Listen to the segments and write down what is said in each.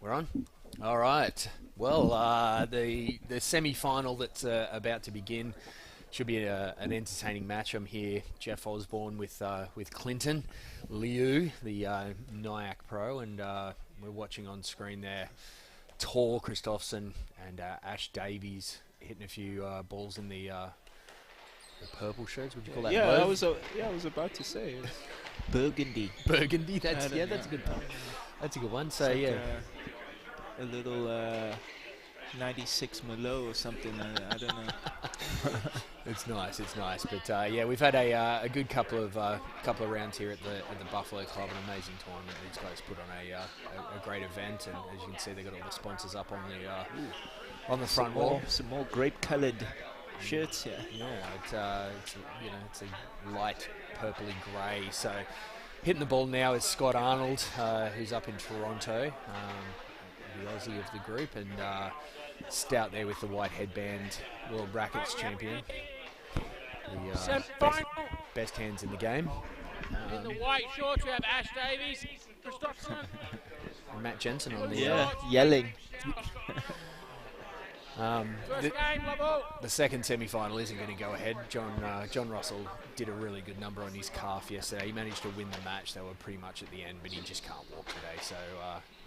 We're on. All right. Well, the semi-final that's about to begin should be an entertaining match. I'm here, Jeff Osborne with Clinton Liu, the Nyack Pro, and we're watching on screen there Tor Christofferson and Ash Davies hitting a few balls in the purple shirts. Would you call that? Yeah, mauve? I was about to say burgundy. Burgundy. That's I don't that's a know. good one. That's a good one. So It's like, yeah. a little 96 Merlot or something. I don't know. It's nice, but yeah, we've had a good couple of rounds here at the Buffalo Club, an amazing tournament. These guys put on a great event, and as you can see, they got all the sponsors up on the front wall. Some more grape-coloured shirts here. Yeah, it's a light purpley grey. So hitting the ball now is Scott Arnold, who's up in Toronto, the Aussie of the group, and Stout there with the white headband, World Rackets champion. The best hands in the game. In the white shorts we have Ash Davies, Christopherson. And Matt Jensen on the Yelling. First game, level. the second semi-final isn't going to go ahead. John Russell did a really good number on his calf yesterday. He managed to win the match. They were pretty much at the end, but he just can't walk today. So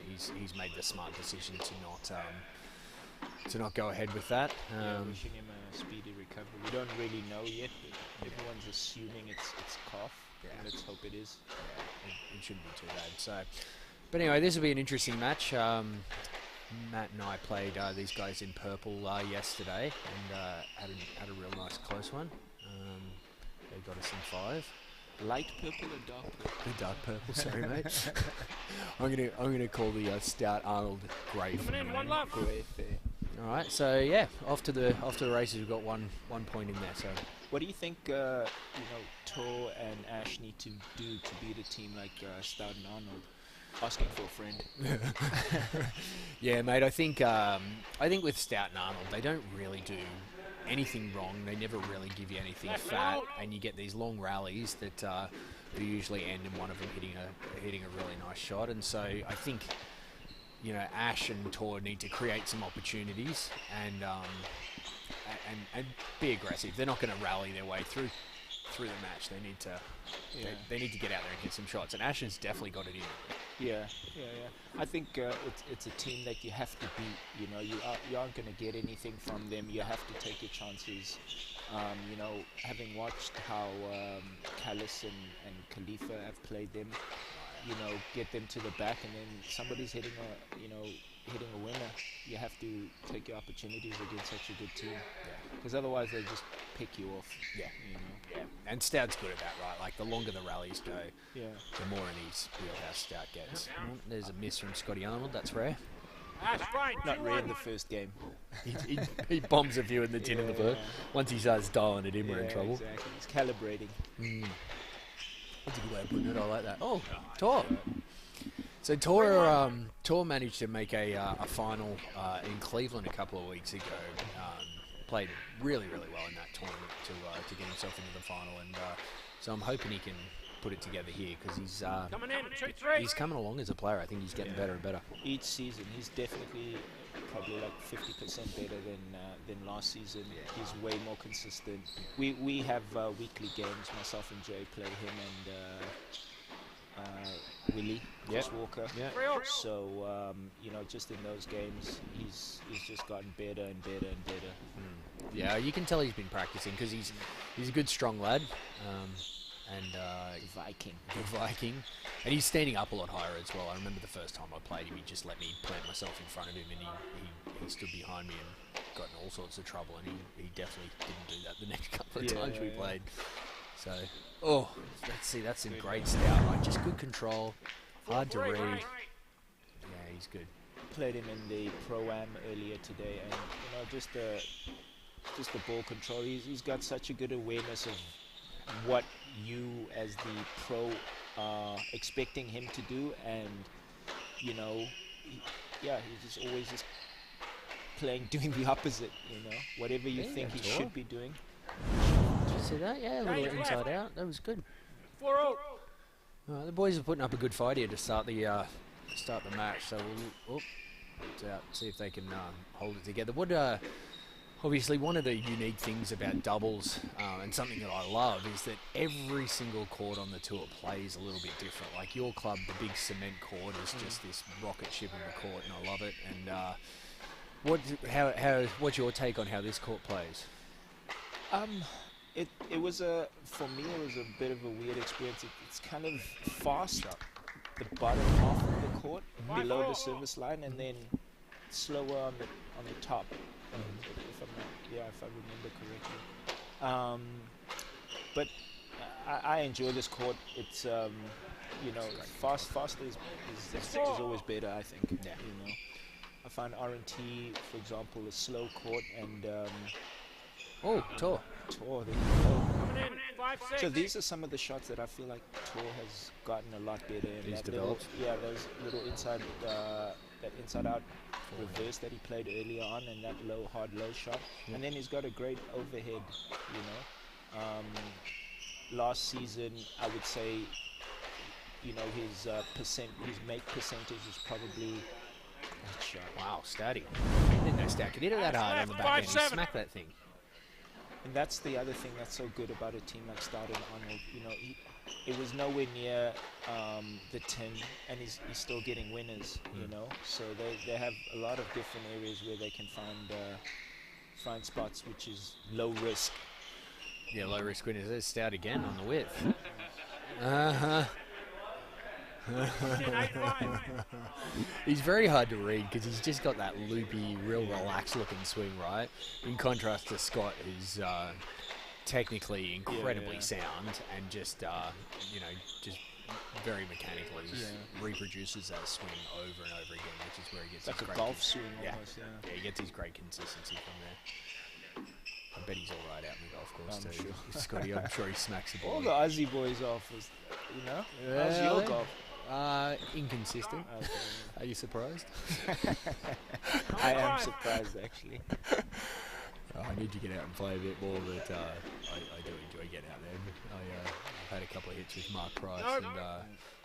he's made the smart decision to not go ahead with that. Wishing him a speedy recovery. We don't really know yet. But everyone's assuming it's calf. Yeah. Let's hope it is. It shouldn't be too bad. So, but anyway, this will be an interesting match. Matt and I played these guys in purple yesterday and had a real nice close one. They got us in 5. Light purple or dark purple? The dark purple, sorry mate. I'm gonna call the Stout Arnold grey. Coming in, one love. Great. All right, so yeah, off to the races. We've got one point in there. So What do you think, Tor and Ash need to do to beat a team like Stout and Arnold? Asking for a friend. yeah, mate. I think with Stout and Arnold, they don't really do anything wrong. They never really give you anything fat, and you get these long rallies that usually end in one of them hitting a really nice shot. And so I think, Ash and Tor need to create some opportunities and be aggressive. They're not going to rally their way through the match. They need to they need to get out there and hit some shots. And Ash has definitely got it in. Yeah. I think it's a team that you have to beat. You aren't going to get anything from them. You have to take your chances. Having watched how Callis and Khalifa have played them, get them to the back, and then somebody's hitting a winner. You have to take your opportunities against such a good team, because otherwise they just pick you off. Yeah. And Stout's good at that, right? Like the longer the rallies go, the more in his wheelhouse Stout gets. There's a miss from Scotty Arnold. That's rare. Ash, right, Not rare in 2-1. the first game. he bombs a few in the tin in the first. Yeah. Once he starts dialing it in, we're in trouble. Exactly. He's calibrating. That's a good way of putting it. I like that. Oh, Tor. So Tor managed to make a final in Cleveland a couple of weeks ago. Played really, really well in that tournament to get himself into the final, and so I'm hoping he can put it together here, because Coming in, 2-3. he's coming along as a player. I think he's getting better and better. Each season, he's definitely probably like 50% better than last season. He's way more consistent. We have weekly games. Myself and Jay play him and Willie, Chris Walker. Yeah. 3-0. So just in those games, he's just gotten better and better and better. Yeah, you can tell he's been practicing, because he's a good, strong lad. Viking. The Viking, and he's standing up a lot higher as well. I remember the first time I played him, he just let me plant myself in front of him, and he stood behind me and got in all sorts of trouble, and he definitely didn't do that the next couple of times we played. So, let's see, that's some great Stout, right? Just good control, hard to read. Yeah, he's good. Played him in the Pro-Am earlier today, and just the ball control. He's got such a good awareness of what you as the pro are expecting him to do, and he's just always doing the opposite. Whatever you think he Tor. should be doing. Did you see that? Yeah, a little inside out. That was good. 4-0. The boys are putting up a good fight here to start the match. So See if they can hold it together. What obviously one of the unique things about doubles and something that I love is that every single court on the tour plays a little bit different. Like your club, the big cement court is just this rocket ship of a court, and I love it. And what's your take on how this court plays? It was for me it was a bit of a weird experience. It's kind of fast, the bottom half of the court below the service line, and then slower on the top. If I remember correctly. But I enjoy this court. It's faster is always better, I think. Yeah. You know, I find R&T, for example, a slow court, and Tour. Tour. Coming in, 5-6. So these are some of the shots that I feel like Tour has gotten a lot better. And He's that little, developed. those little inside out reverse that he played earlier on, and that hard low shot. Yep. And then he's got a great overhead, you know. Last season, I would say, you know, his make percentage is probably that shot. Wow, Stouty. Didn't know Stout could hit it that hard on the back end. He 5-7. smacked that thing. And that's the other thing that's so good about a team like Stout and Arnold. You know, it was nowhere near the 10, and he's still getting winners. You know, so they have a lot of different areas where they can find spots which is low risk. Yeah, low risk winners. There's Stout again on the width. 8-5. He's very hard to read because he's just got that loopy, real relaxed looking swing, right? In contrast to Scott, who's technically incredibly sound and just very mechanically reproduces that swing over and over again, which is where he gets It's like his a great golf swing yeah. almost. Yeah. He gets his great consistency from there. I bet he's all right out in the golf course I'm too. sure. Scotty, I'm sure he smacks the ball. All the Aussie boys off was, you know. How's Well, your golf? Inconsistent. Okay. Are you surprised? I am surprised actually. I need to get out and play a bit more, but I do enjoy getting out there. I've had a couple of hits with Mark Price, and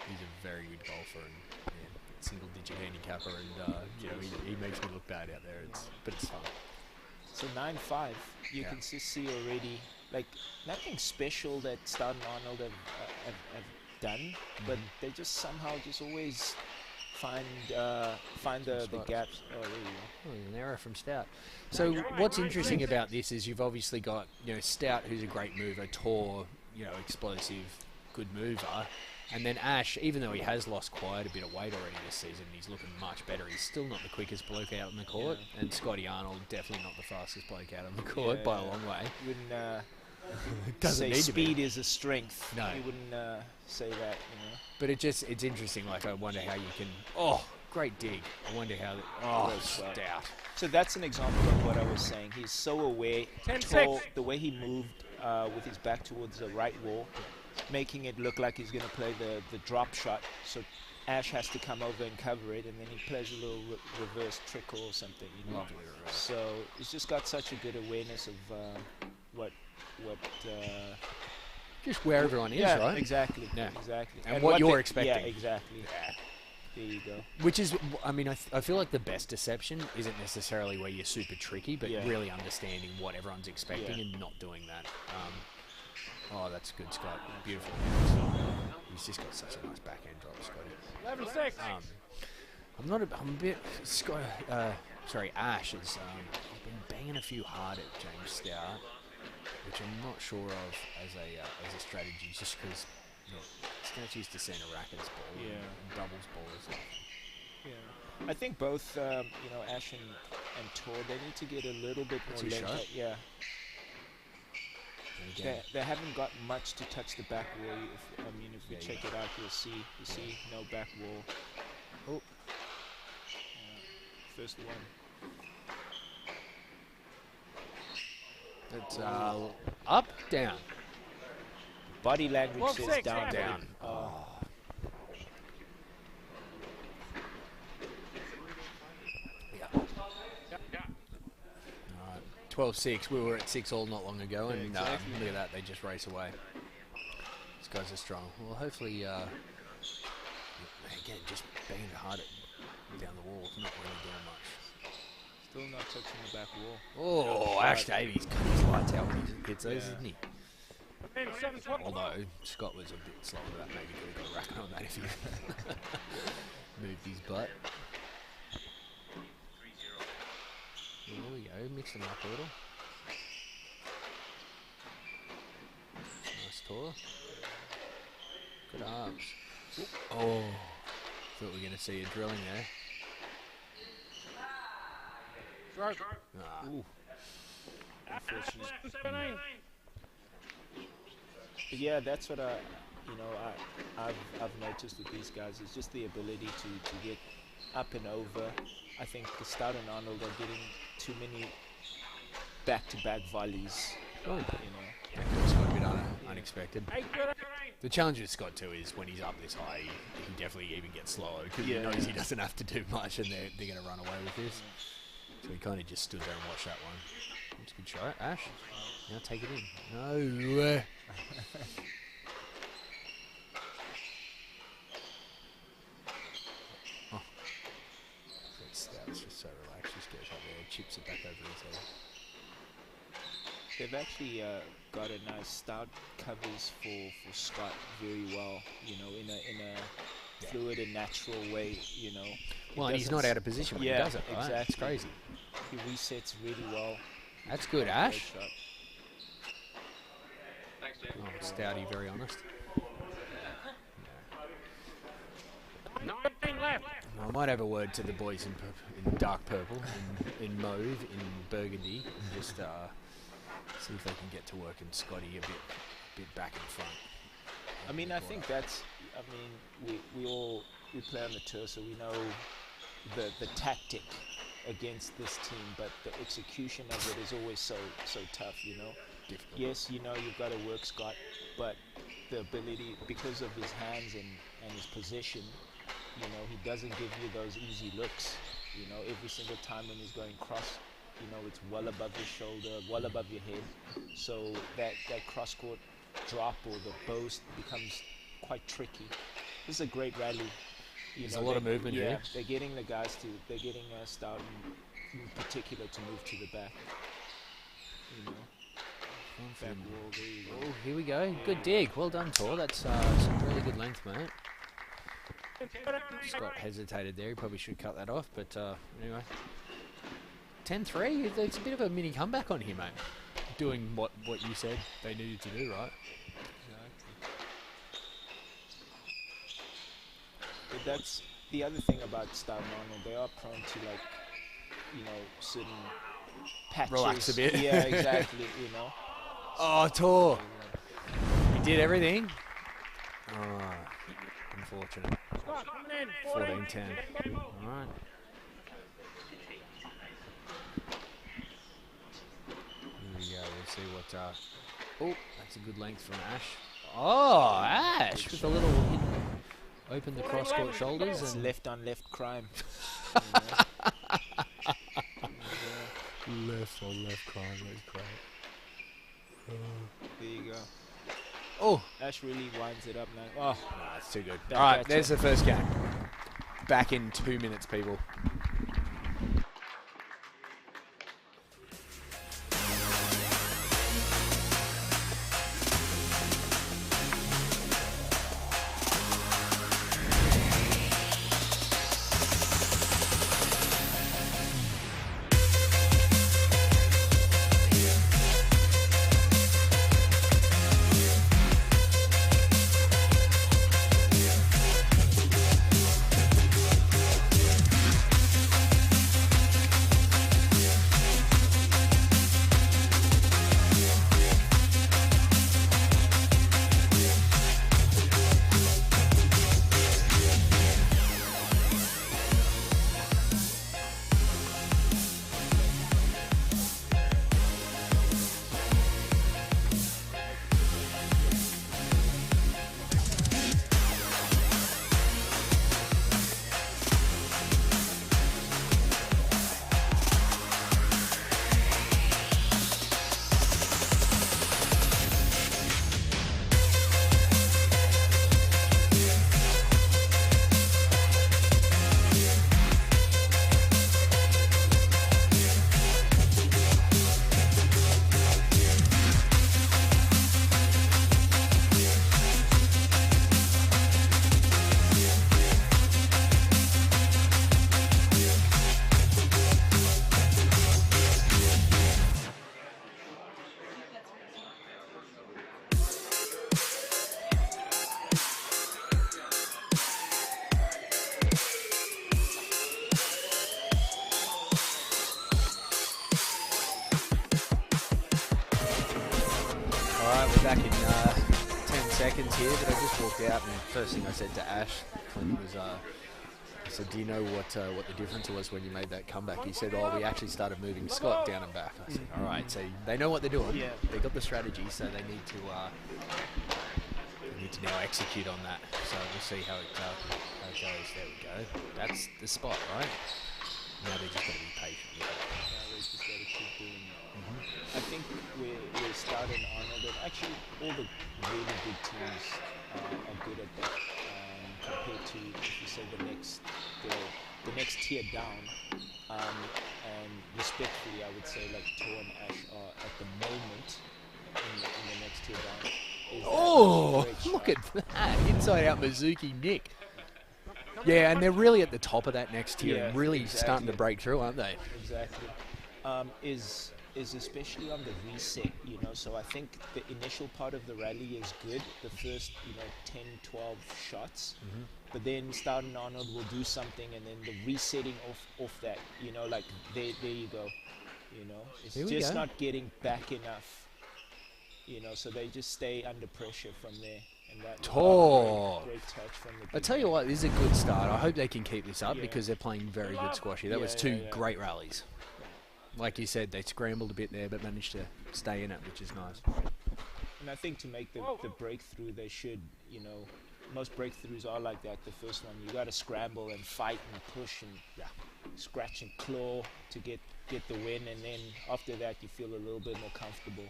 he's a very good golfer and single-digit handicapper, and he makes me look bad out there. But it's fun. So 9-5, you Yeah. can see already, like, nothing special that Stout and Arnold have done, but they just somehow just always find the spots. gaps. Oh, there you go. Oh, an error from Stout. So what's interesting about this is you've obviously got Stout, who's a great mover, Tor, explosive, good mover, and then Ash, even though he has lost quite a bit of weight already this season, he's looking much better. He's still not the quickest bloke out on the court, and Scotty Arnold definitely not the fastest bloke out on the court by a long way. You wouldn't Doesn't say need to be. speed is a strength. No. You wouldn't say that, But it's interesting. Like, I wonder how you can. Oh, great dig. I wonder how. Great shot. Stout. So that's an example of what I was saying. He's so aware, 10-6. tall, the way he moved with his back towards the right wall, making it look like he's going to play the drop shot. So Ash has to come over and cover it, and then he plays a little reverse trickle or something. Lovely reverse. So he's just got such a good awareness of what. Just where everyone is, Yeah, right? exactly. Yeah. Exactly. And what you're Yeah, expecting. exactly. There you go. Which is, I mean, I feel like the best deception isn't necessarily where you're super tricky, but Yeah. really understanding what everyone's expecting Yeah. and not doing that. That's good, Scott. Beautiful. He's just got such a nice backhand drop, Scotty. 11-6. I'm a bit. Ash has been banging a few hard at James Stout, which I'm not sure of as a strategy, just because Stout's used to seeing a rackets ball, and doubles ball or something. Yeah. I think both, Ash and Tor, they need to get a little bit That's more his length. shot. Yeah. And again, They haven't got much to touch the back wall. If you Yeah, check it out, you see no back wall. Oh. First one. it's up, down. Body language 12-6, says down. Down. Oh. Yeah. Yeah. 12-6. We were at 6-all not long ago, and exactly. look at that. They just race away. These guys are strong. Well, hopefully, again, just banging it hard down the wall, not really doing much. touching the back wall. Oh, Ash Davies cut his lights out when he hits those, Yeah. isn't he? And 7-12. Although Scott was a bit slow with that, maybe could have got a racket on that if he moved his butt. There we go, mixing up a little. Nice tour. Good arms. Oh, thought we were going to see a drilling there. Stroke. Ah, Ooh, unfortunate. 17. But yeah, that's what I've noticed with these guys is just the ability to get up and over. I think Stout and Arnold are getting too many back-to-back volleys. oh, You know, that got a bit unexpected. 8-13. The challenge with Scott too is when he's up this high, he definitely even gets slower because he Yeah. knows he doesn't have to do much, and they're going to run away with this. So he kind of just stood there and watched that one. That's a good shot, Ash. Now take it in. No. Oh. Stout's just so relaxed. Just goes up there, chips it back over his head. they've actually got a nice Stout covers for Scott very well. You know, in a fluid and natural way. You know. He Well, and he's doesn't not s- out of position when yeah, he does it, right? It's exactly. crazy. He resets really well. That's good, Great Ash. shot. Oh, Stouty, very honest. 19 left. I might have a word to the boys in dark purple, in mauve, in burgundy, and just see if they can get to work and Scotty a bit back in front. I mean, I think that's. I mean, we play on the tour, so we know the tactic against this team, but the execution of it is always so tough. You know. difficult. Yes, you know you've got to work Scott, but the ability because of his hands and his position, you know, he doesn't give you those easy looks. You know, every single time when he's going cross, you know, it's well above your shoulder, well above your head. So that cross court drop or the boast becomes quite tricky. This is a great rally. You There's know, a lot of they- movement yeah, here. they're getting the guys to, they're getting Stout in particular to move to the back. You know, back wall, there you go. Oh, here we go. Good dig. Well done, Tor. That's some really good length, mate. Scott hesitated there. He probably should cut that off, but anyway. 10-3. It's a bit of a mini comeback on here, mate. Doing what you said they needed to do, right? But that's the other thing about Stout and Arnold. They are prone to like, you know, certain patches. Relax a bit. Yeah, exactly. You know. Oh, Tor. He did everything. Oh, unfortunate. Scott coming in. 14-10. All right. Here we go. We'll see what. Oh, that's a good length from Ash. Oh, Ash with a little hit. Open the cross court shoulders It's and left on left crime. left on left crime. That's great. There you go. Oh, Ash really winds it up now. Oh, no, that's too good. Back All right, at there's you. the first game. Back in 2 minutes, people. We're back in 10 seconds here, but I just walked out and first thing I said to Ash Clinton was, I said, do you know what the difference was when you made that comeback? He said, oh, we actually started moving Scott down and back. I said, all right, so they know what they're doing. Yeah. They got the strategy, so they need to now execute on that. So we'll see how it goes. There we go. That's the spot, right? Now they just got to be patient with it. Now we just got to keep doing it. I think we're starting Arnold, and actually all the really good teams are good at that compared to, if you say, the next tier down. And respectfully, I would say like Tor and Ash are at the moment in the next tier down. Oh, look at that. Inside out Mizuki Nick. Yeah, and they're really at the top of that next tier, Yeah, really exactly. starting to break through, aren't they? Exactly. Is especially on the reset, you know, so I think the initial part of the rally is good, the first, 10, 12 shots, but then Stoughton Arnold will do something, and then the resetting off that, like there you go, it's Here we just go. not getting back enough, so they just stay under pressure from there. And that great touch from the I big tell you man. what, this is a good start. I hope they can keep this up Yeah. because they're playing very good squashy. That Yeah, was two yeah, yeah. great rallies. Like you said, they scrambled a bit there, but managed to stay in it, which is nice. And I think to make the breakthrough, they should, most breakthroughs are like that. The first one, you got to scramble and fight and push and scratch and claw to get the win, and then after that, you feel a little bit more comfortable.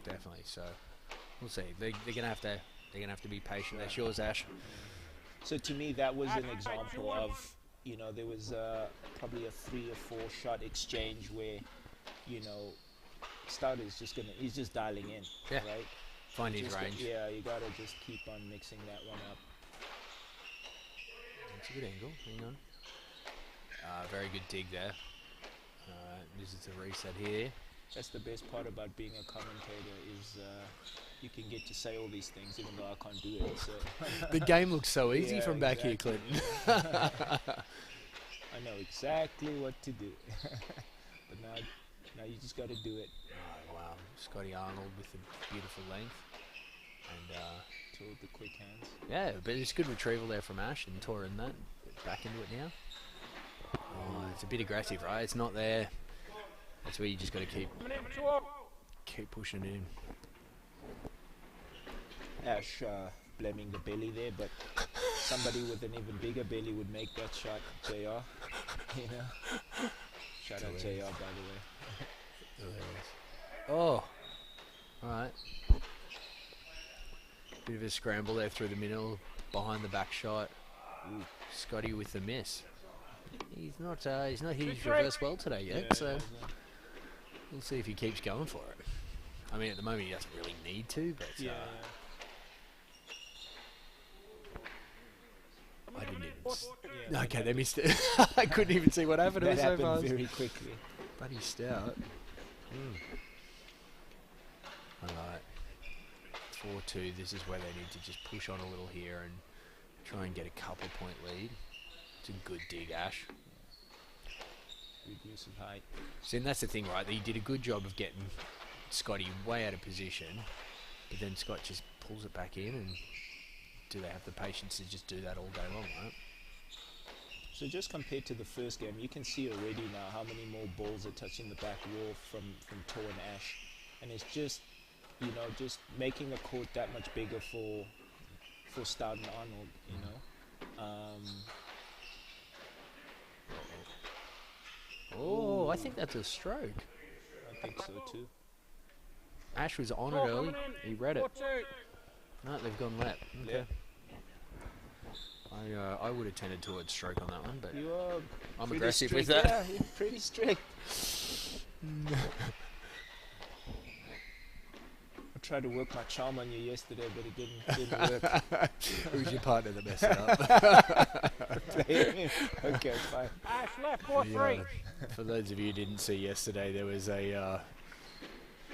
Definitely. So we'll see. They're gonna have to be patient. That's yours, Ash. So to me, that was an example of, there was probably a 3 or 4 shot exchange where, Stouter's he's just dialing in, Yeah. right? Find his Just range. you gotta just keep on mixing that one up. It's a good angle. Hang on. Very good dig there. This is a reset here. That's the best part about being a commentator is you can get to say all these things even though I can't do it. So The game looks so easy Yeah, from back exactly. here, Clinton. I know exactly what to do. But now you just got to do it. Oh, wow, Scotty Arnold with a beautiful length. And To the quick hands. yeah, but it's good retrieval there from Ash and tore in that. Back into it now. Oh, it's a bit aggressive, right? It's not there. That's where you just got to keep pushing in. Ash blaming the belly there, but somebody with an even bigger belly would make that shot, JR. Shout out JR, by the way. Oh, all right. Bit of a scramble there through the middle, behind the back shot. Ooh, Scotty with the miss. He's not hit his reverse well today yet, so we'll see if he keeps going for it. I mean, at the moment he doesn't really need to, but I didn't even. Okay, they missed it. I couldn't even see what happened. It That was so happened fast. very quickly. Bloody stout. Alright. 4-2. This is where they need to just push on a little here and try and get a couple point lead. It's a good dig, Ash. Good use of height. See, and that's the thing, right? He did a good job of getting Scotty way out of position, but then Scott just pulls it back in, and do they have the patience to just do that all day long, right? So just compared to the first game, you can see already now how many more balls are touching the back wall from Tor and Ash. And it's just, just making the court that much bigger for Stoughton Arnold, Oh, I think that's a stroke. I think so too. Ash was on it early. He read it. No, they've gone left. Okay. I would have tended towards stroke on that one, but You are I'm pretty aggressive strict. with that. Yeah, you're pretty strict. I tried to work my charm on you yesterday, but it didn't work. Who's your partner that messed it up? Okay, fine. Ash left, 4-3. For those of you who didn't see yesterday, there was a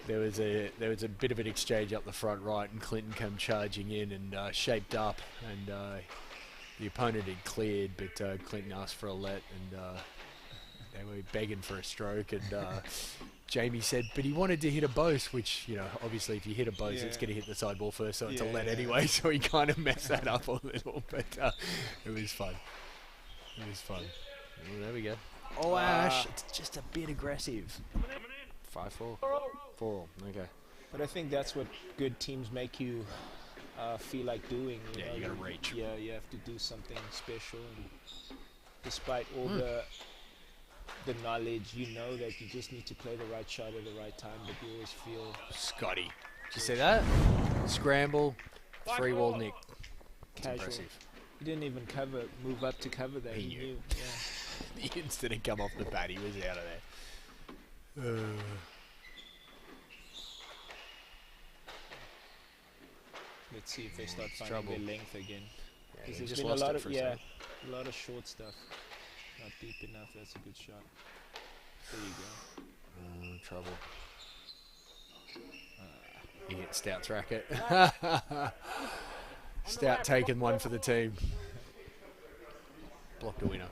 bit of an exchange up the front right, and Clinton came charging in and shaped up, and the opponent had cleared, but Clinton asked for a let, and they were begging for a stroke, and Jamie said, but he wanted to hit a both, which, you know, obviously if you hit a both, it's going to hit the sideball first, so it's a let anyway, so he kind of messed that up a little, but it was fun. It was fun. Oh, there we go. Oh, Ash, it's just a bit aggressive. 5-4. 4-all, okay. But I think that's what good teams make you feel like doing. You know, you got to reach. Yeah, you have to do something special. And despite all the knowledge, you know that you just need to play the right shot at the right time, but you always feel... Scotty. Did you see that? Scramble, 3-wall nick. Casual. Impressive. He didn't even move up to cover that. He He knew. knew. Yeah. The instant it come off the bat, he was out of there. Let's see if they start finding trouble. their length again. Yeah, Because he there's just been a lost lot it of for a second. a lot of short stuff. Not deep enough. That's a good shot. There you go. Trouble. He hit Stout's racket. Stout taking one for the team. Blocked a winner.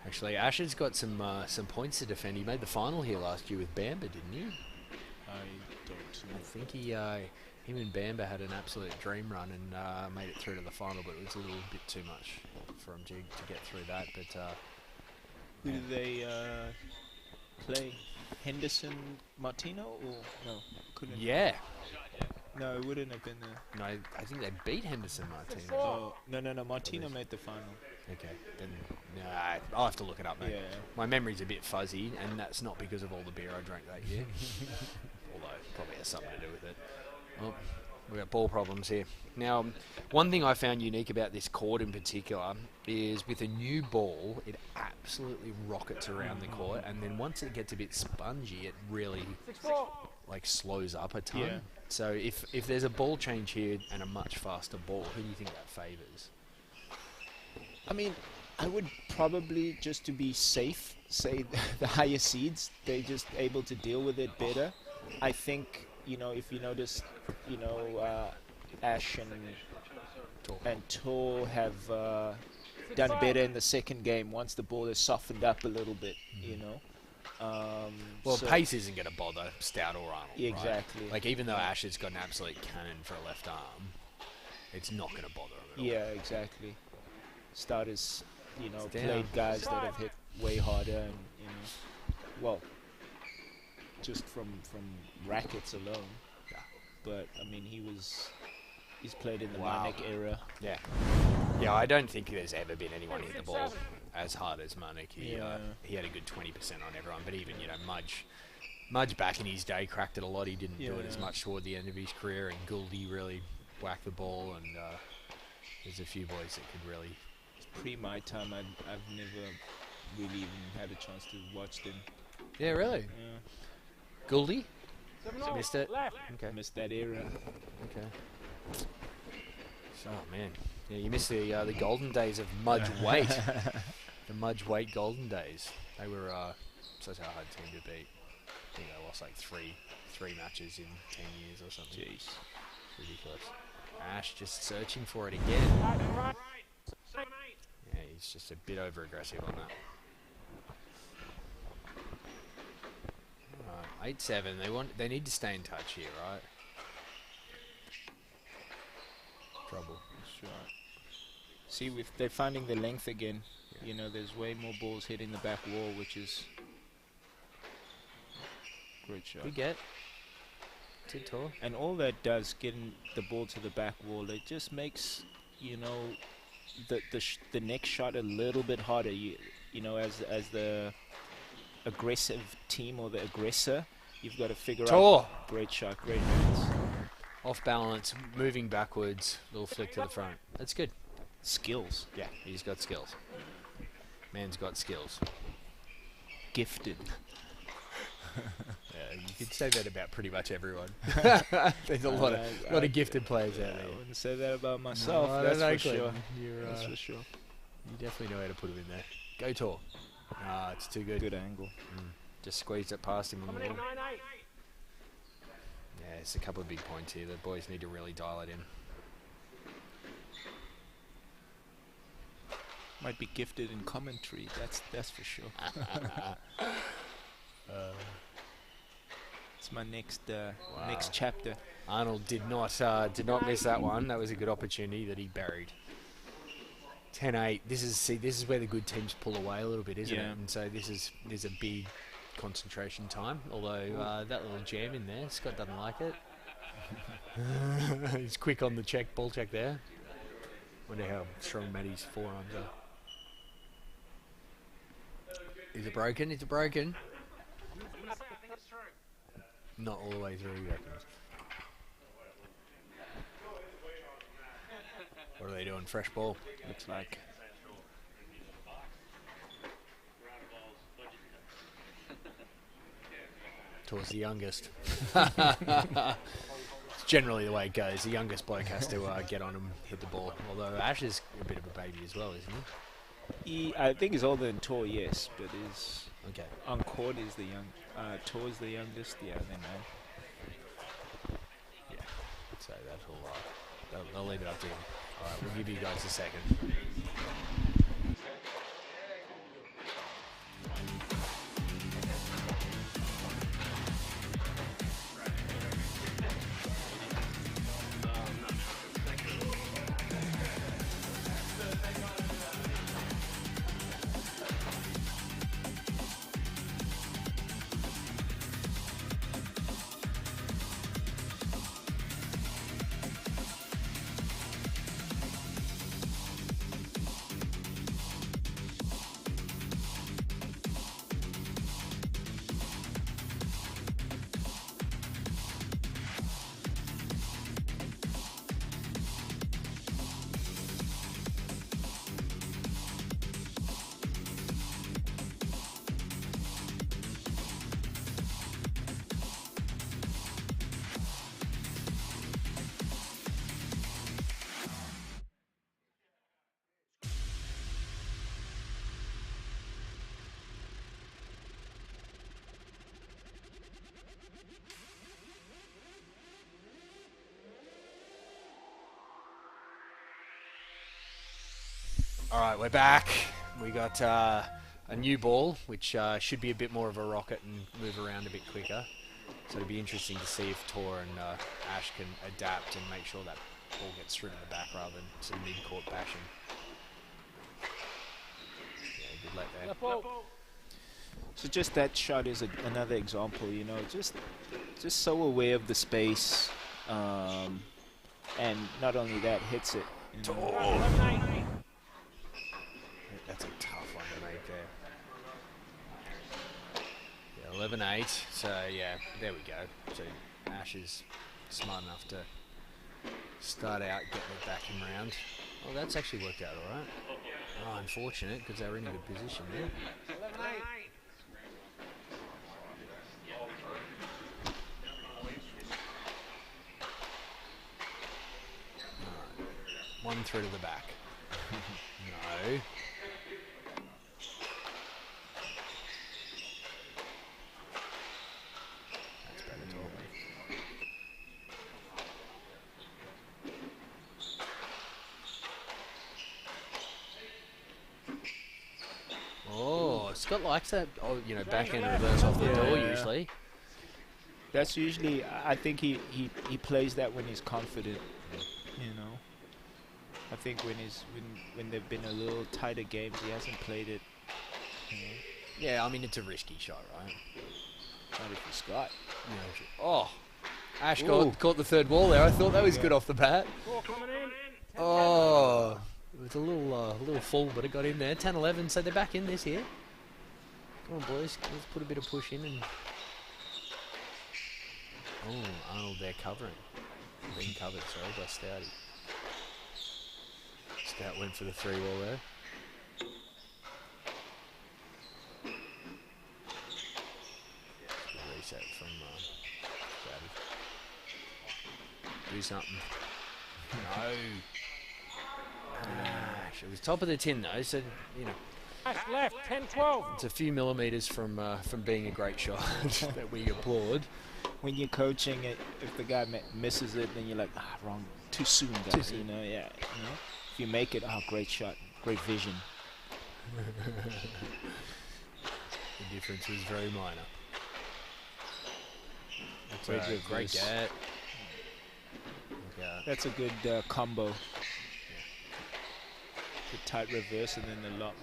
Actually, Asher's got some points to defend. He made the final here last year with Bamba, didn't he? I don't know. I think him and Bamba had an absolute dream run and made it through to the final, but it was a little bit too much for him to get through that. But Who did they play? Henderson Martino or no? Couldn't. yeah, No, it wouldn't have been the. no, I think they beat Henderson Martinez. Oh no! Martino made the final. Okay, then I'll have to look it up, mate. Yeah. My memory's a bit fuzzy, and that's not because of all the beer I drank that year. Although it probably has something to do with it. Well, we've got ball problems here. Now, one thing I found unique about this court in particular is with a new ball, it absolutely rockets around the court, and then once it gets a bit spongy, it really like slows up a ton. Yeah. So if there's a ball change here and a much faster ball, who do you think that favours? I mean, I would probably, just to be safe, say the higher seeds. They're just able to deal with it better. I think, you know, if you notice, you know, Ash and Tor have done better in the second game once the ball has softened up a little bit, you know. Well, so- pace isn't going to bother Stout or Arnold. Yeah, right? exactly. Like, even though Ash has got an absolute cannon for a left arm, it's not going to bother him at all. Yeah, exactly. Stout is, you know, It's down. played guys that have hit way harder, and you know, well, just from rackets alone. Yeah. But I mean, he's played in the Wow. Manek era. Yeah. Yeah, I don't think there's ever been anyone hit the ball as hard as Manek. He had a good 20% on everyone, but even, you know, Mudge back in his day cracked it a lot. He didn't do it as Yeah. much toward the end of his career, and Gouldy really whacked the ball, and there's a few boys that could really... Pre my time, I've never really even had a chance to watch them. Yeah, really? Yeah, Gouldy? Missed it? Left. Okay. missed that era. Okay. So, man, yeah, you missed the golden days of Mudge Weight. The Mudge Weight golden days. They were such a hard team to beat. I think they lost like three matches in 10 years or something. Jeez. Ridiculous. Ash just searching for it again. Right. 7-8. Yeah, he's just a bit over aggressive on that. 8-7. They need to stay in touch here, right? Trouble. Sure. See, they're finding the length again. You know, there's way more balls hitting the back wall, which is great shot. Good get. Tid Tor. And all that does, getting the ball to the back wall, it just makes, you know, the next shot a little bit harder. You know, as the aggressive team or the aggressor, you've got to figure Tor. out. Great shot, great hands. Off balance, moving backwards, little flick to the front. That's good. Skills. Yeah, he's got skills. Man's got skills. Gifted. Yeah, you could say that about pretty much everyone. There's a lot I- of gifted players out I there. wouldn't say that about myself. No, that's no, for sure. You're, That's for sure. you definitely know how to put him in there. Go Tor. Ah, it's too good. Good angle. Just squeezed it past him on the Coming in ball. 9-8. Yeah, it's a couple of big points here. The boys need to really dial it in. Might be gifted in commentary. That's for sure. It's my next next chapter. Arnold did not miss that one. That was a good opportunity that he buried. 10-8. This is where the good teams pull away a little bit, isn't it? And so there's a big concentration time. Although that little jam in there, Scott doesn't like it. He's quick on the ball check there. Wonder how strong Matty's forearms are. Is it broken? Is it broken? Not all the way through, he reckons. What are they doing? Fresh ball, looks like. Towards the youngest. It's generally the way it goes. The youngest bloke has to get on and hit the ball. Although Ash is a bit of a baby as well, isn't he? I think he's older than Tor, yes, but is okay. On court is the young. Tor is the youngest. Yeah, then yeah. So they'll leave it up to him. All right, we'll give you guys a second. All right, we're back. We got a new ball, which should be a bit more of a rocket and move around a bit quicker. So it'll be interesting to see if Tor and Ash can adapt and make sure that ball gets through to the back rather than some mid-court bashing. Yeah, good let there. So just that shot is another example, you know, just so aware of the space, and not only that, hits it. You know. That's a tough one to make there. Yeah, 11-8. So yeah, there we go. So Ash is smart enough to start out getting it back and round. Well, that's actually worked out all right. Oh, unfortunate because they were in a good position there. 11-8. One through to the back. No. That's better Oh, Scott likes that. Oh, you know, backhand reverse off the door usually. That's usually, I think he plays that when he's confident, you know. I think when they've been a little tighter games, he hasn't played it. You know. Yeah, I mean it's a risky shot, right? Not if you're Scott. Yeah. Oh, Ash caught the third ball there. I thought that was good off the bat. Oh, it was a little full, but it got in there. 10-11, so they're back in this here. Come on, boys, let's put a bit of push in and. Oh, Arnold there covering. Being covered, sorry, by Stouty. Stout went for the 3-ball there. Good reset from Stouty. Do something. No. It was top of the tin though, so you know. Left, 10-12. It's a few millimetres from being a great shot that we applaud. When you're coaching it, if the guy misses it, then you're like, wrong, too soon, guys. You know, yeah. You know? If you make it, great shot, great vision. The difference was very minor. That's Great a great reverse. get. Yeah. That's a good combo. The tight reverse and then the lock.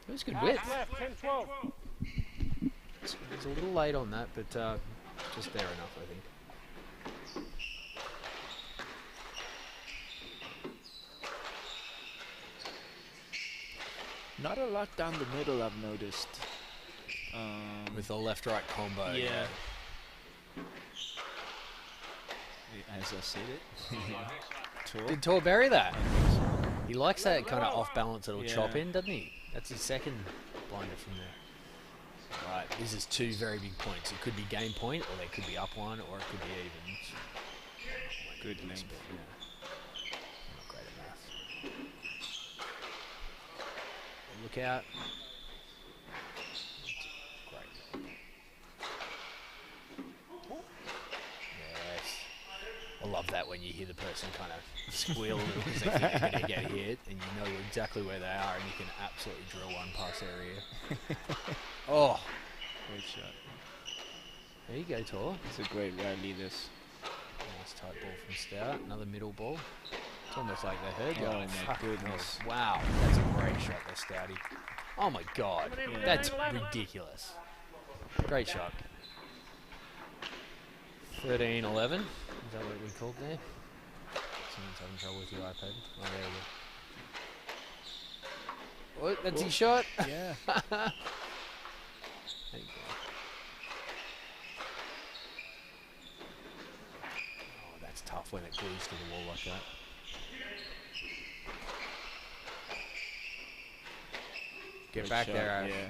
It was good width. Left, 10-12. It was a little late on that, but just there enough, I think. Not a lot down the middle, I've noticed. With the left-right combo. Yeah. As I said it. Tor. Did Tor bury that? He likes that kind of off balance little chop Yeah. in, doesn't he? That's his second blinder from there. Right, this is two very big points. It could be game point, or they could be up one, or it could be even. Good length. Yeah. Not great at math. Look out. Great. Yes. I love that when you hear the person kind of squeal a little because they think they're going to get hit, and you know exactly where they are, and you can absolutely drill one pass area. Oh, Great shot. there you go, Tor. It's a great rally, this. Nice tight ball from Stout. Another middle ball. It's almost like they heard you. Oh, my fuck goodness. knows. Wow, that's a great shot there, Stouty. Oh my god, Yeah. that's ridiculous. Great shot. 13-11. Is that what we called there? Someone's having trouble with your iPad. Oh, there we go. Oh, that's his shot. Yeah. There you go. Oh, that's tough when it glues to the wall like that. Get Good back shot, there, Ash. Yeah.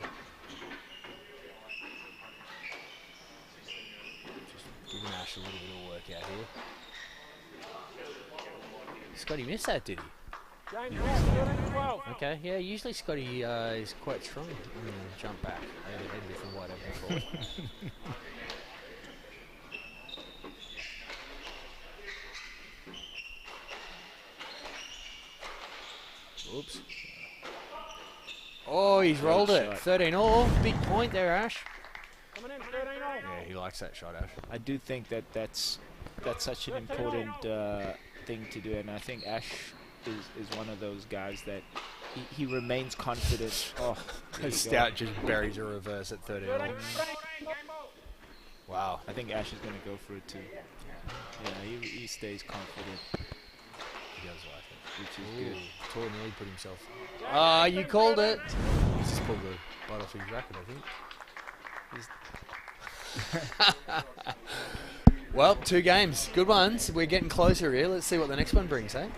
Just giving Ash a little bit of work out here. Scotty missed that, did he? James left, 13-12. Okay, yeah, usually Scotty is quite strong on the jump back. Maybe from what I've before. Oops. Oh, he's rolled Great it. shot. 13 all. Big point there, Ash. Coming in, 13-all. Yeah, he likes that shot, Ash. I do think that that's such an important thing to do, and I think Ash is one of those guys that he remains confident. Oh, there you go. Stout just buries a reverse at 13 all. 13, game ball. Wow. I think Ash is going to go for it too. Yeah, he stays confident, He does like it. which is Ooh, good. Tor nearly put himself. Ah, you called it. He's just pulled the butt off his racket, I think. Well, 2 games. Good ones. We're getting closer here. Let's see what the next one brings, eh?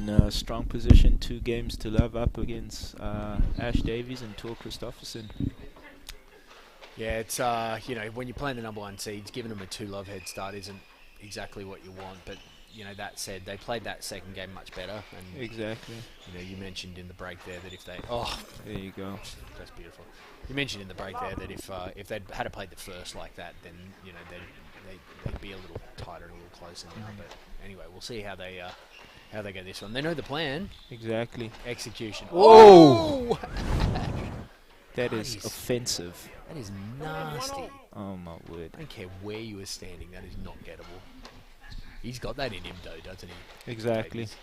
in a strong position, 2 games to love up against Ash Davies and Tor Christofferson. Yeah, it's you know, when you're playing the number 1 seeds, giving them a 2-love head start isn't exactly what you want. But you know, that said, they played that second game much better. And Exactly. you know, you mentioned in the break there that if they There you go. that's beautiful. You mentioned in the break there that if they'd had to play the first like that, then you know they'd be a little tighter and a little closer now. But anyway, we'll see how they go this one. They know the plan. Exactly. Execution. Oh! That is Nice. offensive. That is nasty. Oh my word. I don't care where you were standing. That is not gettable. He's got that in him, though, doesn't he? Exactly. Davies?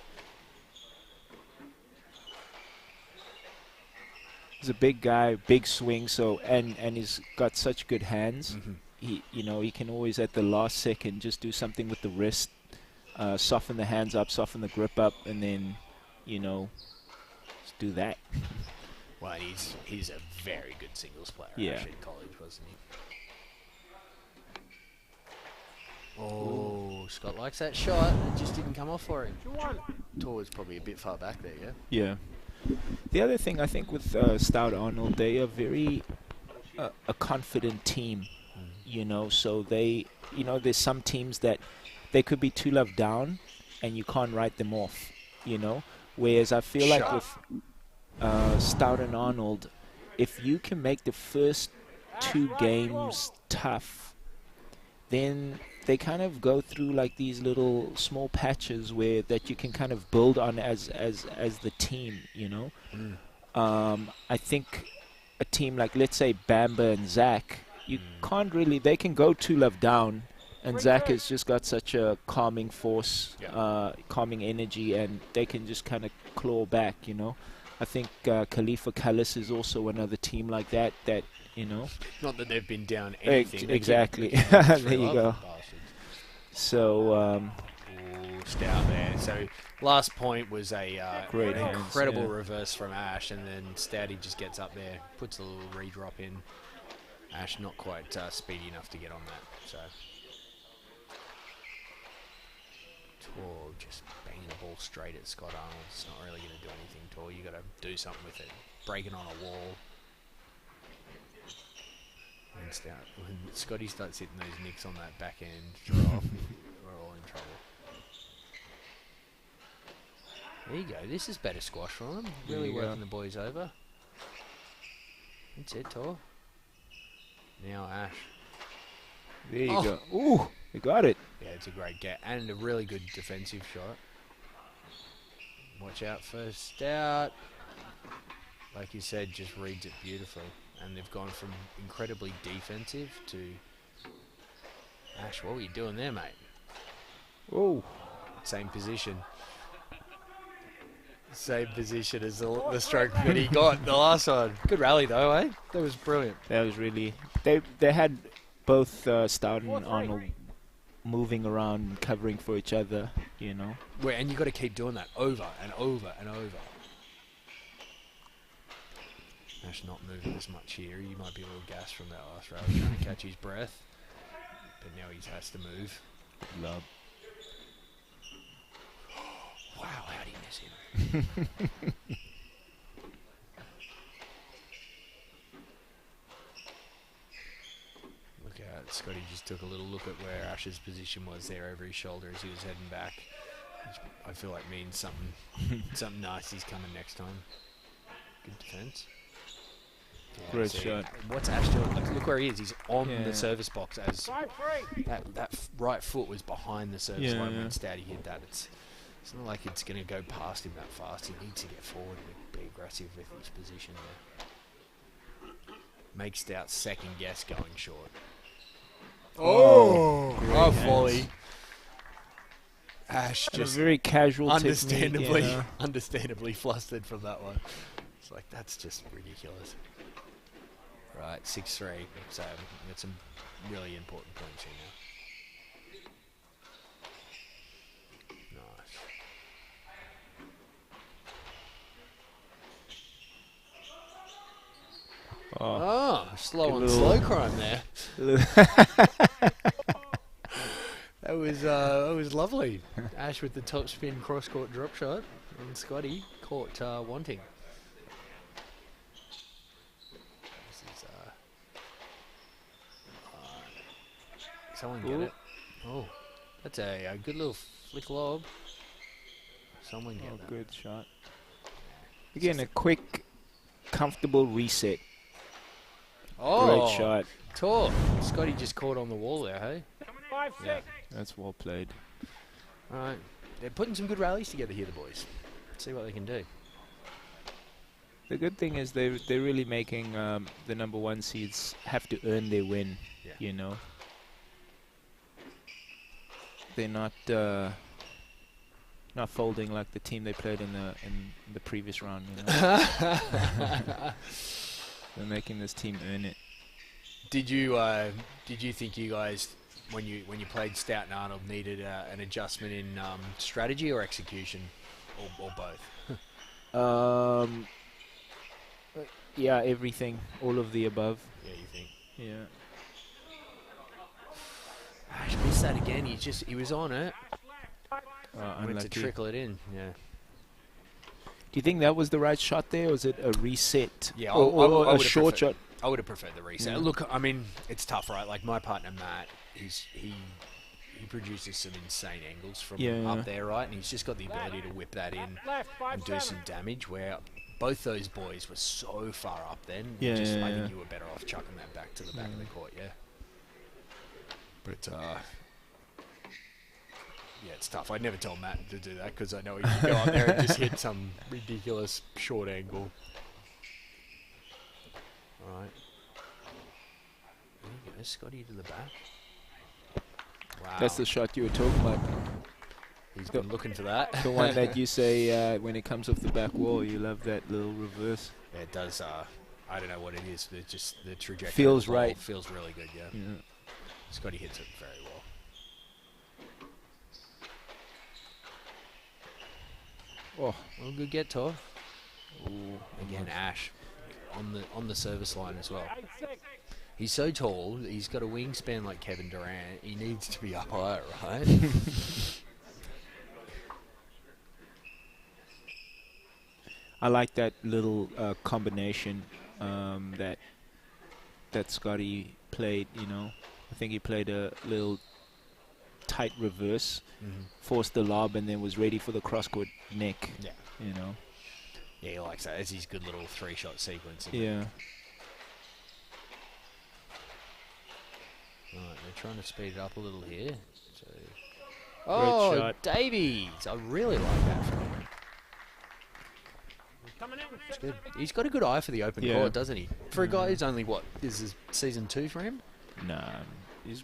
He's a big guy, big swing, so and he's got such good hands. Mhm. He can always at the last second just do something with the wrist, soften the hands up, soften the grip up, and then, just do that. Well, and he's a very good singles player. Yeah. Actually, in college, wasn't he? Oh, Scott likes that shot. It just didn't come off for him. Tor was probably a bit far back there, yeah? Yeah. The other thing I think with Stout Arnold, they are very a confident team, so they, there's some teams that they could be 2-love down and you can't write them off, whereas I feel like with Stout and Arnold, if you can make the first 2 games tough, then they kind of go through like these little small patches where that you can kind of build on as the team, I think a team like, let's say, Bamba and Zach, you can't really, they can go 2-love down, and Zach has just got such a calming force, calming energy, and they can just kind of claw back, I think Khalifa Callis is also another team like that, Not that they've been down anything. Exactly. They keep There you go. bastards. So, Ooh, Stout there. So last point was Great an hands, incredible yeah. reverse from Ash, and then Stouty just gets up there, puts a little redrop in. Ash not quite speedy enough to get on that. So Tor just banging the ball straight at Scott Arnold. It's not really going to do anything, Tor. You got to do something with it. Breaking on a wall. And Stout, when Scotty starts hitting those nicks on that back end drop, we're all in trouble. There you go. This is better squash from them. There Really you working go. the boys over. That's it, Tor. Now Ash. there you Oh. go. Ooh, you got it. Yeah, it's a great get and a really good defensive shot. Watch out for Stout. Like you said, just reads it beautifully. And they've gone from incredibly defensive to... Ash, what were you doing there, mate? Oh, Same position. Same position as the stroke that he got the last one. Good rally, though, eh? That was brilliant. that was really. They had both Stout and Arnold moving around and covering for each other, And you got to keep doing that over and over and over. Ash not moving as much here. He might be a little gassed from that last rally, trying to catch his breath. But now he has to move. Love. Wow, how'd he miss him? Look out, Scotty just took a little look at where Ash's position was there over his shoulder as he was heading back. Which I feel like means something nasty's coming next time. Good defense. Yeah, Great see, shot. What's Ash doing? Look where he is. He's on Yeah. the service box as that right foot was behind the service Yeah, line yeah. when Stouty hit that. It's not like it's going to go past him that fast. He needs to get forward and be aggressive with his position there. Make Stout's second guess going short. Oh, great volley. hands. Ash And a just very casual understandably, technique, understandably flustered from that one. It's like, that's just ridiculous. Right, 6-3. So we've got some really important points here now. Nice. Oh. Oh, slow Good on little- slow crime there. That was lovely. Ash with the top spin cross court drop shot. And Scotty caught wanting. This is someone get it. Oh, that's a good little flick lob. Someone get that. Good shot. Again, a quick, comfortable reset. Oh, Great shot. Tor. Scotty just caught on the wall there, hey? 5-6. Yeah. That's well played. All right. They're putting some good rallies together here, the boys. See what they can do. The good thing is they're really making the number 1 seeds have to earn their win. Yeah. You know, they're not folding like the team they played in the previous round. You know, they're making this team earn it. Did you think you guys when you played Stout and Arnold needed an adjustment in strategy or execution, or both? Yeah, everything, all of the above. Yeah, you think? Yeah. I missed that again. He was on it. Went to Unlucky. trickle it in. Yeah. Do you think that was the right shot there, or was it a reset? Yeah, or I a would've short preferred- shot? I would have preferred the reset. Yeah. Look, I mean, it's tough, right? Like my partner Matt, he produces some insane angles from Yeah. up there, right? And he's just got the ability to whip that in Left, and do 5-7. some damage. Where both those boys were so far up then. Yeah, I yeah. think you were better off chucking that back to the back of the court. Yeah. But yeah, it's tough. I'd never tell Matt to do that because I know he could go up there and just hit some ridiculous short angle. All right. There you go, Scotty to the back. Wow. That's the shot you were talking about. He's been looking for that. The one that you say when it comes off the back wall, you love that little reverse. Yeah, it does. I don't know what it is, but just the trajectory Feels of the ball right. Feels really good, yeah. Yeah. Scotty hits it very well. Oh, Well, good get, Tor. ooh, Again, Ash on the service line as well. 8-6. He's so tall. He's got a wingspan like Kevin Durant. He needs to be up higher, right? I like that little combination that Scotty played. You know, I think he played a little tight reverse, forced the lob, and then was ready for the cross-court neck. Yeah. You know. Yeah, he likes that. It's his good little three-shot sequence. Yeah. Right, they're trying to speed it up a little here. So. Oh, shot. Davies! I really like that from him. Coming in. It's good. He's got a good eye for the open Yeah. court, doesn't he? For a guy who's only, what, this is season 2 for him? Nah, he's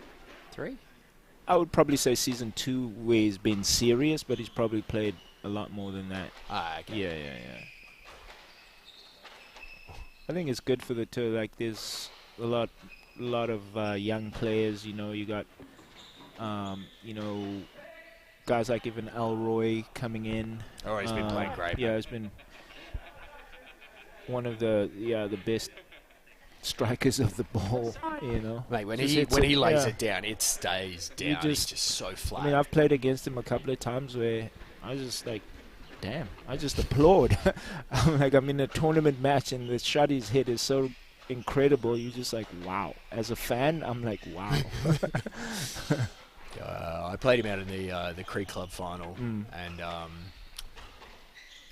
3? I would probably say season 2 where he's been serious, but he's probably played a lot more than that. Ah, okay. Yeah. I think it's good for the two. Like, there's a lot of young players. You know, you got, guys like even Elroy coming in. Oh, he's been playing great. Yeah, he's been one of the best strikers of the ball. You know, Mate, when Just he hits when it, he lays yeah. it down, it stays down. You He's just- just so flat. I mean, I've played against him a couple of times where I just like, damn, I just applaud. I'm in a tournament match and the shot he's hit is so incredible. You're just like, wow. As a fan, I'm like, wow. I played him out in the Creek Club final, Mm.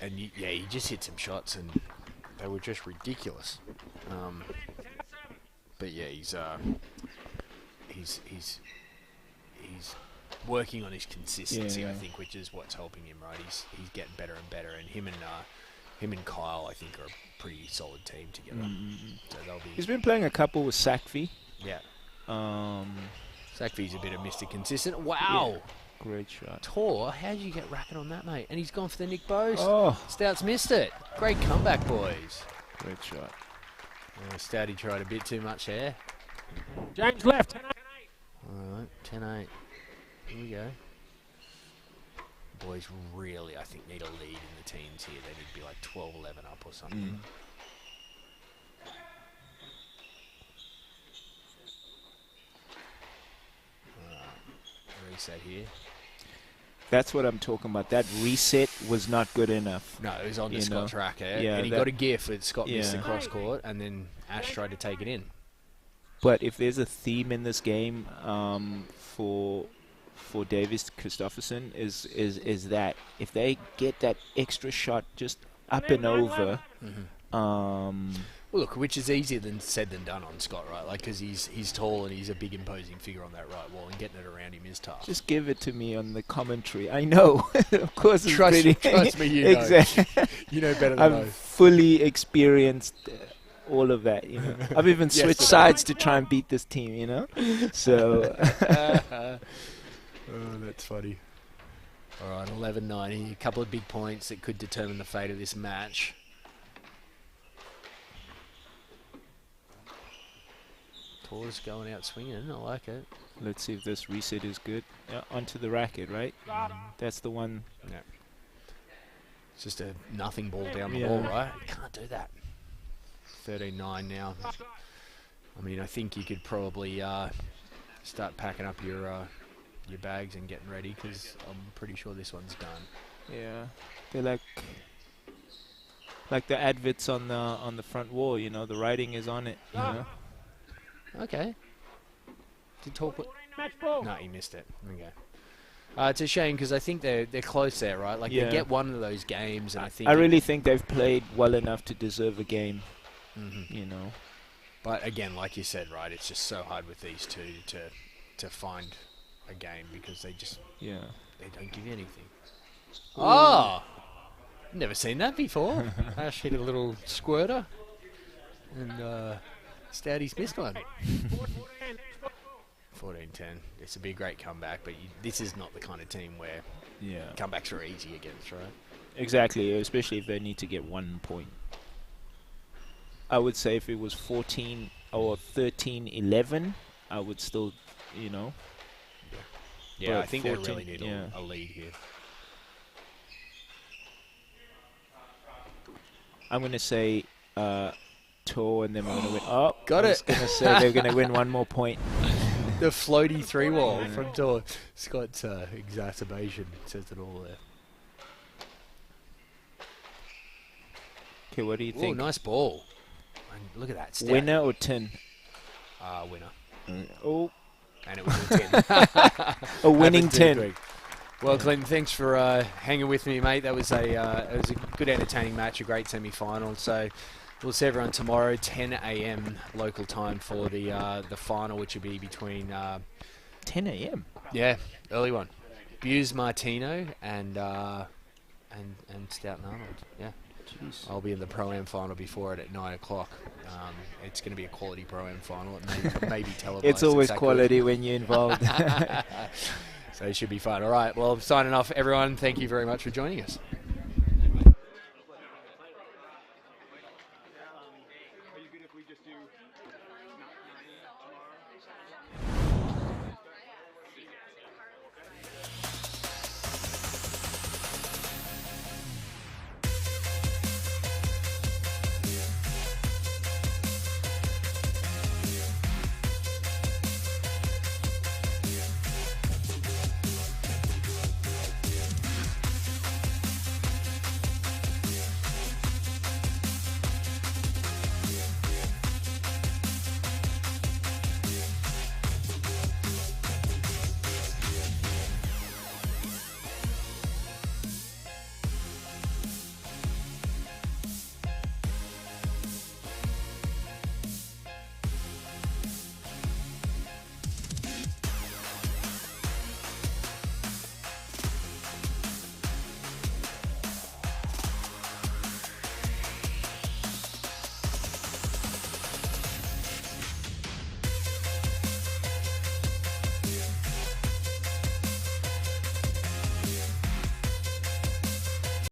and he just hit some shots and they were just ridiculous. But yeah, he's working on his consistency, Yeah. I think, which is what's helping him, right? He's getting better and better, and him and Kyle, I think, are a pretty solid team together. So they'll be He's been playing a couple with Sakfi. yeah. Um, Sakvi's a bit of Mr. Consistent. Wow. great shot. Tor, how did you get racket on that, mate? And he's gone for the Nick Bose. Oh, Stout's missed it. Great comeback, boys. great shot. Stouty tried a bit too much there. James left. 10-8. All right, 10-8. Here we go. Boys really, I think, need a lead in the teams here. They need to be like 12-11 up or something. Reset here. That's what I'm talking about. That reset was not good enough. No, it was on the You Scott's know. racket, Yeah, and he that- got a gift with Scott missed the Yeah. cross court, and then Ash tried to take it in. But if there's a theme in this game for Davis Christopherson is that if they get that extra shot just up and over, Well, look, which is easier than said than done on Scott, right? Like, because he's tall and he's a big imposing figure on that right wall, and getting it around him is tough. just give it to me on the commentary. I know, of course, it's Trust- pretty. trust me, you know. Exactly. You know better than I've most. fully experienced all of that. You know, I've even Yes, switched it sides to try and beat this team. You know, so Oh, that's funny. All right, 11-9. A couple of big points that could determine the fate of this match. Torres going out swinging. I like it. let's see if this reset is good. Onto the racket, right? That's the one. It's just a nothing ball down the Yeah. wall, right? You can't do that. 13-9 now. I mean, I think you could probably start packing up your bags and getting ready, because I'm pretty sure this one's done. Yeah, they're like the adverts on the front wall. You know, the writing is on it. You know? Okay. Did Tor put... Match ball. No, he missed it. Okay. It's a shame, because I think they're close there, right? Like, Yeah. they get one of those games, and I think... I really think they've played well enough to deserve a game. Mhm. You know. But again, like you said, right, it's just so hard with these two to find a game, because they don't give you anything. Oh! Never seen that before. Ash hit a little squirter, and Stoudy's missed one. 14-10. This would be a great comeback, but this is not the kind of team where Yeah. comebacks are easy against, right? Exactly, especially if they need to get 1 point. I would say if it was 14 or 13-11, I would still, you know. Yeah, But I think they 14, really need yeah. a lead here. I'm going to say Tor, and then we're going to win. Oh, Got I was it. going to say they're going to win 1 more point. The floaty 3-wall Yeah. from Tor. Scott's exacerbation says it all there. Okay, what do you Oh, think? nice ball. And look at that. Stout. Winner or 10? Winner. Oh, And it was a 10. a winning Happened to 10. Greg. Well, Clinton, thanks for hanging with me, mate. That was a good, entertaining match, a great semi-final. So we'll see everyone tomorrow, 10 a.m. local time for the final, which will be between 10 a.m. early one, Buse Martino and Stoughton Arnold. Yeah. Jeez. I'll be in the Pro-Am final before it at 9 o'clock. It's going to be a quality Pro-Am final. It may be televised. It's always that good. quality when you're involved. So it should be fun. All right. Well, signing off, everyone. Thank you very much for joining us.